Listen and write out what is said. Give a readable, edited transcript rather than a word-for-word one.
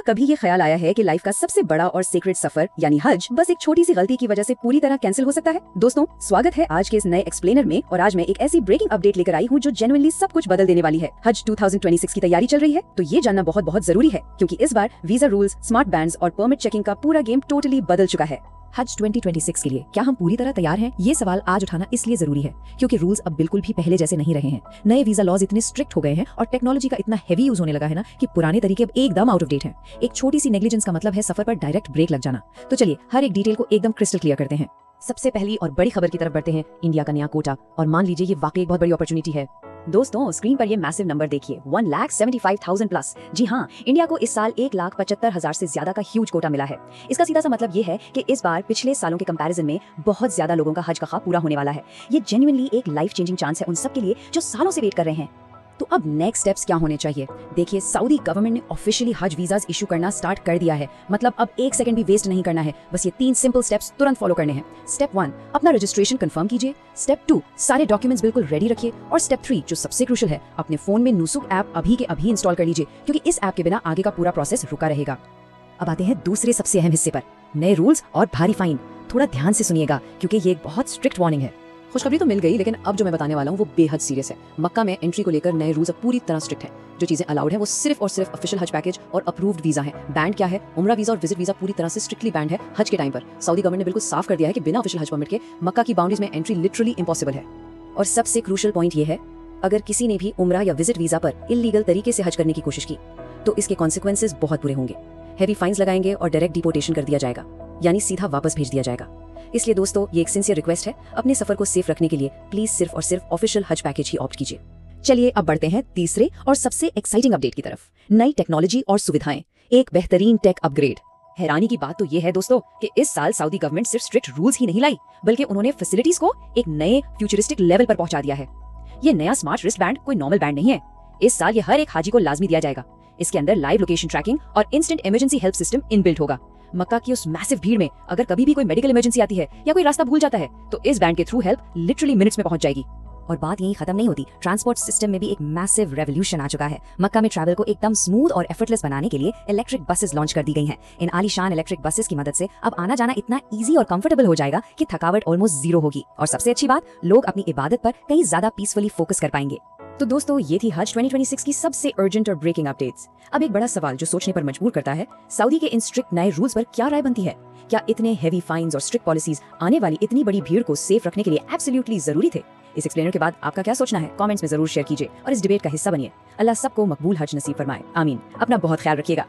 क्या कभी ये ख्याल आया है कि लाइफ का सबसे बड़ा और सीक्रेट सफर यानी हज बस एक छोटी सी गलती की वजह से पूरी तरह कैंसिल हो सकता है? दोस्तों, स्वागत है आज के इस नए एक्सप्लेनर में। और आज मैं एक ऐसी ब्रेकिंग अपडेट लेकर आई हूँ जो जेन्युइनली सब कुछ बदल देने वाली है। हज 2026 की तैयारी चल रही है, तो ये जानना बहुत बहुत जरूरी है, क्योंकि इस बार वीजा रूल्स, स्मार्ट बैंड्स और परमिट चेकिंग का पूरा गेम टोटली बदल चुका है। हज 2026 के लिए क्या हम पूरी तरह तैयार हैं? ये सवाल आज उठाना इसलिए जरूरी है क्योंकि रूल्स अब बिल्कुल भी पहले जैसे नहीं रहे हैं। नए वीजा लॉज इतने स्ट्रिक्ट हो गए हैं और टेक्नोलॉजी का इतना हेवी यूज होने लगा है ना कि पुराने तरीके अब एकदम आउट ऑफ डेट हैं। एक छोटी सी नेग्लिजेंस का मतलब है सफर पर डायरेक्ट ब्रेक लग जाना। तो चलिए हर एक डिटेल को एकदम क्रिस्टल क्लियर करते हैं। सबसे पहली और बड़ी खबर की तरफ बढ़ते हैं, इंडिया का नया कोटा। और मान लीजिए ये वाकई एक बहुत बड़ी अपॉर्चुनिटी है। दोस्तों, स्क्रीन पर ये मैसिव नंबर देखिए, 1,75,000 प्लस। जी हाँ, इंडिया को इस साल 1,75,000 से ज्यादा का ह्यूज कोटा मिला है। इसका सीधा सा मतलब ये है कि इस बार पिछले सालों के कंपैरिजन में बहुत ज्यादा लोगों का हज का ख्वाब पूरा होने वाला है। ये जेन्युइनली एक लाइफ चेंजिंग चांस है उन सब के लिए जो सालों से वेट कर रहे हैं। तो अब नेक्स्ट स्टेप्स क्या होने चाहिए? देखिए, सऊदी गवर्नमेंट ने ऑफिशियली हज वीजाज इशू करना स्टार्ट कर दिया है। मतलब अब एक सेकंड भी वेस्ट नहीं करना है, बस ये 3 सिंपल स्टेप्स तुरंत फॉलो करने हैं। स्टेप 1, अपना रजिस्ट्रेशन कंफर्म कीजिए। स्टेप 2, सारे डॉक्यूमेंट्स बिल्कुल रेडी रखिए। और स्टेप 3, जो सबसे क्रूशियल है, अपने फोन में नुसुक ऐप अभी के अभी इंस्टॉल कर लीजिए, क्योंकि इस ऐप के बिना आगे का पूरा प्रोसेस रुका रहेगा। अब आते हैं दूसरे सबसे अहम हिस्से पर, नए रूल्स और भारी फाइन। थोड़ा ध्यान से सुनिएगा, क्योंकि ये एक बहुत स्ट्रिक्ट वार्निंग है। खुशखबरी तो मिल गई, लेकिन अब जो मैं बताने वाला हूँ वो बेहद सीरियस है। मक्का में एंट्री को लेकर नए रूल्स अब पूरी तरह स्ट्रिक्ट हैं। जो चीजें अलाउड है वो सिर्फ और सिर्फ ऑफिशियल हज पैकेज और अप्रूव्ड वीजा है। बैंड क्या है? उम्रा वीजा और विजिट वीजा पूरी तरह से स्ट्रिक्टली बैंड है हज के टाइम पर। सऊदी गवर्नमेंट ने बिल्कुल साफ कर दिया है कि बिना ऑफिशियल हज परमिट के मक्का की बाउंड्रीज में एंट्री लिटरली इम्पॉसिबल है। और सबसे क्रूशियल पॉइंट ये है, अगर किसी ने भी उम्रा या विजिट वीजा पर इलीगल तरीके से हज करने की कोशिश की तो इसके कॉन्सिक्वेंसेज बहुत बुरे होंगे। हैवी फाइन्स लगाएंगे और डायरेक्ट डिपोर्टेशन कर दिया जाएगा, यानी सीधा वापस भेज दिया जाएगा। इसलिए दोस्तों, ये एक सिंसियर रिक्वेस्ट है, अपने सफर को सेफ रखने के लिए प्लीज सिर्फ और सिर्फ ऑफिशियल हज पैकेज ही ऑप्ट कीजिए। चलिए अब बढ़ते हैं तीसरे और सबसे एक्साइटिंग अपडेट की तरफ, नई टेक्नोलॉजी और सुविधाएं, एक बेहतरीन टेक अपग्रेड। हैरानी की बात तो ये है दोस्तों कि इस साल सऊदी गवर्नमेंट सिर्फ स्ट्रिक्ट रूल्स ही नहीं लाई, बल्कि उन्होंने फैसिलिटीज को एक नए फ्यूचरिस्टिक लेवल पर पहुंचा दिया है। ये नया स्मार्ट रिस्ट बैंड कोई नॉर्मल बैंड नहीं है। इस साल ये हर एक हाजी को लाजमी दिया जाएगा। इसके अंदर लाइव लोकेशन ट्रैकिंग और instant emergency help system inbuilt होगा। मक्का की उस मैसिव भीड़ में अगर कभी भी कोई मेडिकल इमरजेंसी आती है या कोई रास्ता भूल जाता है, तो इस बैंड के थ्रू हेल्प लिटरली मिनट्स में पहुंच जाएगी। और बात यहीं खत्म नहीं होती, ट्रांसपोर्ट सिस्टम में भी एक मैसिव रेवोल्यूशन आ चुका है। मक्का में ट्रैवल को एकदम स्मूथ और एफर्टलेस बनाने के लिए इलेक्ट्रिक बसेस लॉन्च कर दी गई हैं। इन आलीशान इलेक्ट्रिक बसेस की मदद से अब आना जाना इतना इजी और कंफर्टेबल हो जाएगा कि थकावट ऑलमोस्ट जीरो होगी। और सबसे अच्छी बात, लोग अपनी इबादत पर कहीं ज्यादा पीसफुली फोकस कर पाएंगे। तो दोस्तों, ये थी हज 2026 की सबसे अर्जेंट और ब्रेकिंग अपडेट्स। अब एक बड़ा सवाल जो सोचने पर मजबूर करता है, सऊदी के इन स्ट्रिक्ट नए रूल्स पर क्या राय बनती है? क्या इतने हेवी फाइन्स और स्ट्रिक्ट पॉलिसीज आने वाली इतनी बड़ी भीड़ को सेफ रखने के लिए एब्सोल्युटली जरूरी थे? इस एक्सप्लेनर के बाद आपका क्या सोचना है? कमेंट्स में जरूर शेयर कीजिए और इस डिबेट का हिस्सा बनिए। अल्लाह सबको मकबूल हज नसीब फरमाए, आमीन। अपना बहुत ख्याल रखिएगा।